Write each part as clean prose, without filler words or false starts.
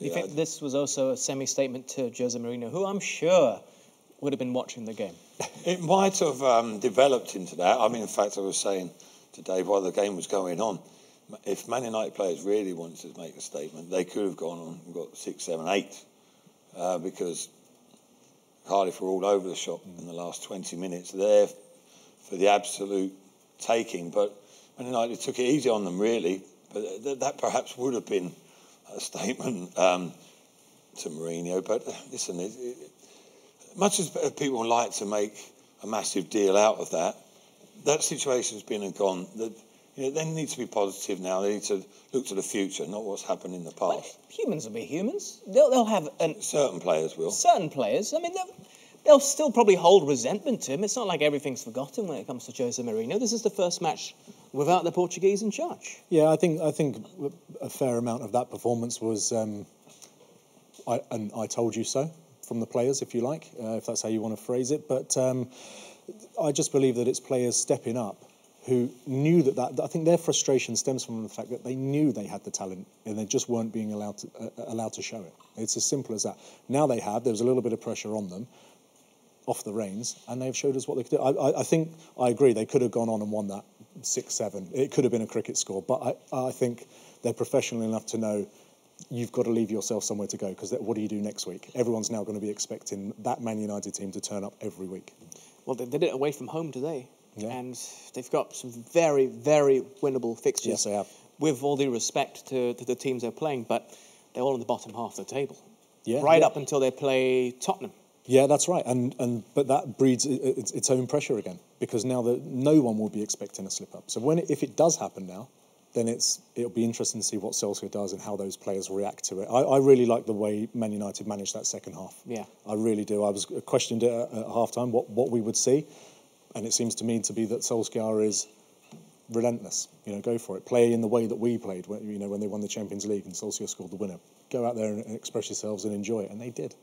You think this was also a semi-statement to Jose Mourinho, who I'm sure would have been watching the game? It might have developed into that. I mean, in fact, I was saying to Dave while the game was going on, if Man United players really wanted to make a statement, they could have gone on and got 6, 7, 8, because Cardiff were all over the shop in the last 20 minutes. There for the absolute taking, but Man United took it easy on them, really. But that perhaps would have been a statement to Mourinho. But listen, much as people like to make a massive deal out of that, that situation's been and gone. They need to be positive now. They need to look to the future, not what's happened in the past. Well, humans will be humans. They'll have certain players will. Certain players. I mean, they'll still probably hold resentment to him. It's not like everything's forgotten when it comes to Jose Mourinho. This is the first match without the Portuguese in charge. Yeah, I think a fair amount of that performance was I told you so from the players, if you like, if that's how you want to phrase it. But I just believe that it's players stepping up who knew that I think their frustration stems from the fact that they knew they had the talent and they just weren't being allowed to show it. It's as simple as that. Now they have. There was a little bit of pressure on them, off the reins, and they've showed us what they could do. I think I agree. They could have gone on and won that 6-7. It could have been a cricket score, but I think they're professional enough to know you've got to leave yourself somewhere to go, because what do you do next week? Everyone's now going to be expecting that Man United team to turn up every week. Well, they did it away from home today. Yeah. And they've got some very, very winnable fixtures. Yes, they have. With all due respect to the teams they're playing, but they're all in the bottom half of the table. Yeah. Right up until they play Tottenham. Yeah, that's right. But that breeds its own pressure again, because now no one will be expecting a slip up. So if it does happen now, then it'll be interesting to see what Solskjaer does and how those players react to it. I really like the way Man United managed that second half. Yeah, I really do. I was questioned it at half-time what we would see. And it seems to me to be that Solskjaer is relentless. Go for it. Play in the way that we played when they won the Champions League and Solskjaer scored the winner. Go out there and express yourselves and enjoy it. And they did.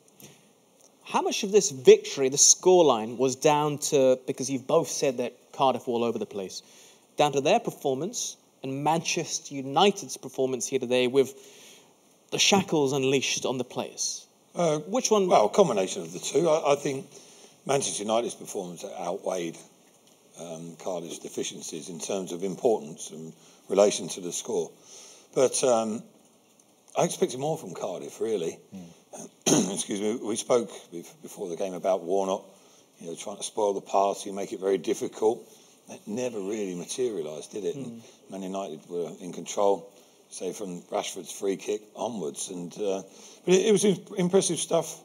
How much of this victory, the scoreline, was down to, because you've both said that Cardiff were all over the place, down to their performance and Manchester United's performance here today with the shackles unleashed on the players? Which one? Well, a combination of the two. I think Manchester United's performance outweighed Cardiff's deficiencies in terms of importance in relation to the score. But I expected more from Cardiff, really. Excuse me. We spoke before the game about Warnock, trying to spoil the party, make it very difficult. That never really materialised, did it? Man United were in control, say, from Rashford's free kick onwards. But it was impressive stuff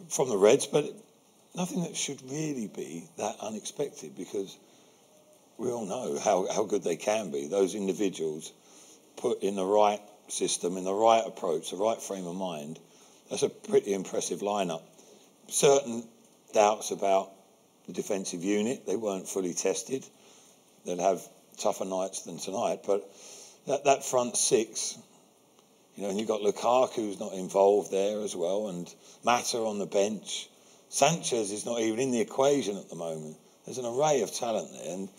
from the Reds, but nothing that should really be that unexpected, because we all know how good they can be. Those individuals put in the right system, in the right approach, the right frame of mind. That's a pretty impressive lineup. Certain doubts about the defensive unit. They weren't fully tested. They'll have tougher nights than tonight. But that front six, and you've got Lukaku, who's not involved there as well, and Mata on the bench. Sanchez is not even in the equation at the moment. There's an array of talent there, and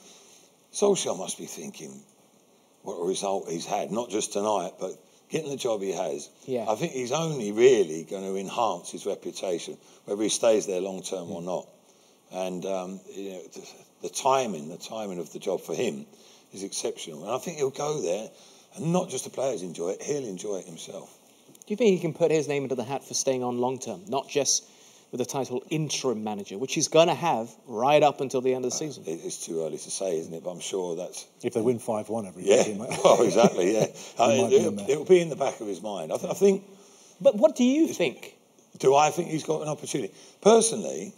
Solskjaer must be thinking what a result he's had, not just tonight, but getting the job he has. Yeah. I think he's only really going to enhance his reputation, whether he stays there long term or not. And the timing of the job for him is exceptional, and I think he'll go there, and not just the players enjoy it; he'll enjoy it himself. Do you think he can put his name into the hat for staying on long term, not just with the title interim manager, which he's going to have right up until the end of the season? It's too early to say, isn't it? But I'm sure that's... If they win 5-1 every year. Yeah, oh, exactly, yeah. It'll be in the back of his mind. I think... But what do you think? Do I think he's got an opportunity? Personally,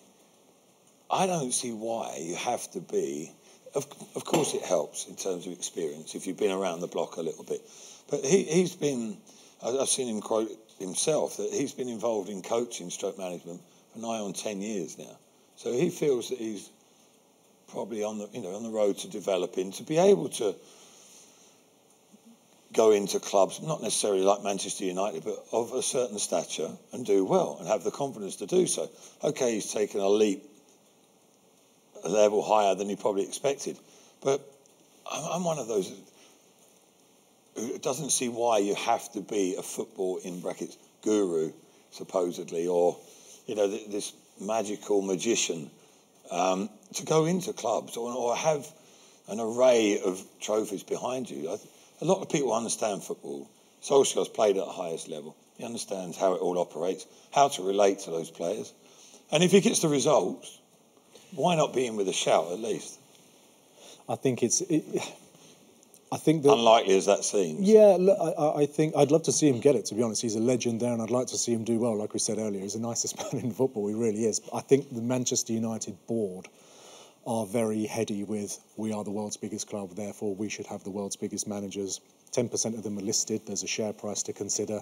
I don't see why you have to be... Of course it helps in terms of experience if you've been around the block a little bit. But he's been... I've seen him quote himself that he's been involved in coaching stroke management for nigh on 10 years now. So he feels that he's probably on the road to developing, to be able to go into clubs, not necessarily like Manchester United, but of a certain stature and do well and have the confidence to do so. Okay, he's taken a leap, a level higher than he probably expected. But I'm one of those who doesn't see why you have to be a football, in brackets, guru, supposedly, or, this magical magician to go into clubs or have an array of trophies behind you. A lot of people understand football. Solskjaer's played at the highest level. He understands how it all operates, how to relate to those players. And if he gets the results, why not be in with a shout at least? I think I think that, unlikely as that seems. Yeah, look, I think I'd love to see him get it, to be honest. He's a legend there, and I'd like to see him do well. Like we said earlier, he's the nicest man in football, he really is. But I think the Manchester United board are very heady with, we are the world's biggest club, therefore we should have the world's biggest managers. 10% of them are listed, there's a share price to consider.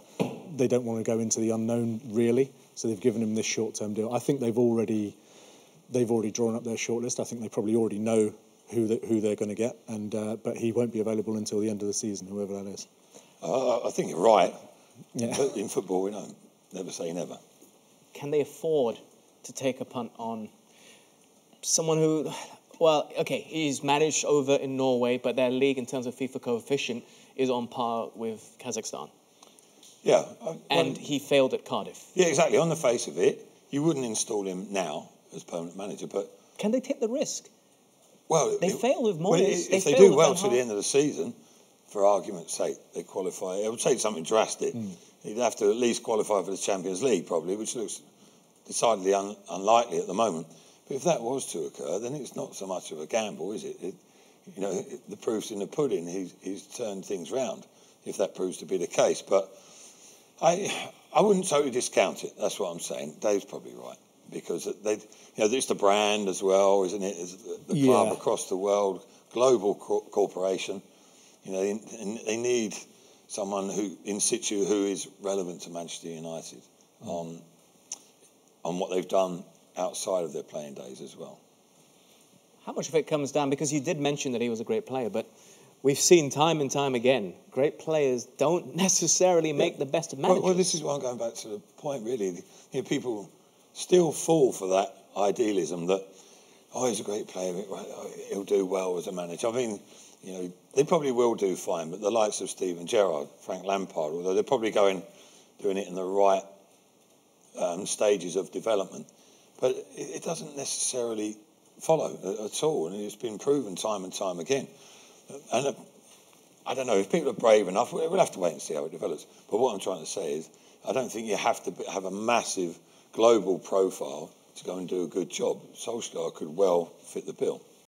They don't want to go into the unknown, really, so they've given him this short-term deal. I think they've already drawn up their shortlist. I think they probably already know who they're going to get, and but he won't be available until the end of the season, whoever that is. I think you're right. Yeah. But in football, we don't never say never. Can they afford to take a punt on someone who, well, okay, he's managed over in Norway, but their league in terms of FIFA coefficient is on par with Kazakhstan? Yeah. And he failed at Cardiff. Yeah, exactly. On the face of it, you wouldn't install him now as permanent manager, but... Can they take the risk? Well, they failed with Moyes. Well, if they do well to the end of the season, for argument's sake, they qualify. It would take something drastic. He'd have to at least qualify for the Champions League, probably, which looks decidedly unlikely at the moment. But if that was to occur, then it's not so much of a gamble, is it? The proof's in the pudding. He's turned things round, if that proves to be the case. But I wouldn't totally discount it. That's what I'm saying. Dave's probably right. Because it's the brand as well, isn't it? It's the club across the world, global corporation. They need someone who in situ who is relevant to Manchester United on what they've done outside of their playing days as well. How much of it comes down, because you did mention that he was a great player, but we've seen time and time again, great players don't necessarily make the best of managers. Well, this is why I'm going back to the point, really. People still fall for that idealism that, he's a great player, he'll do well as a manager. I mean, they probably will do fine, but the likes of Steven Gerrard, Frank Lampard, although they're probably doing it in the right stages of development, but it doesn't necessarily follow at all, and it's been proven time and time again. And I don't know, if people are brave enough, we'll have to wait and see how it develops. But what I'm trying to say is, I don't think you have to have a massive global profile to go and do a good job. Solskjaer could well fit the bill.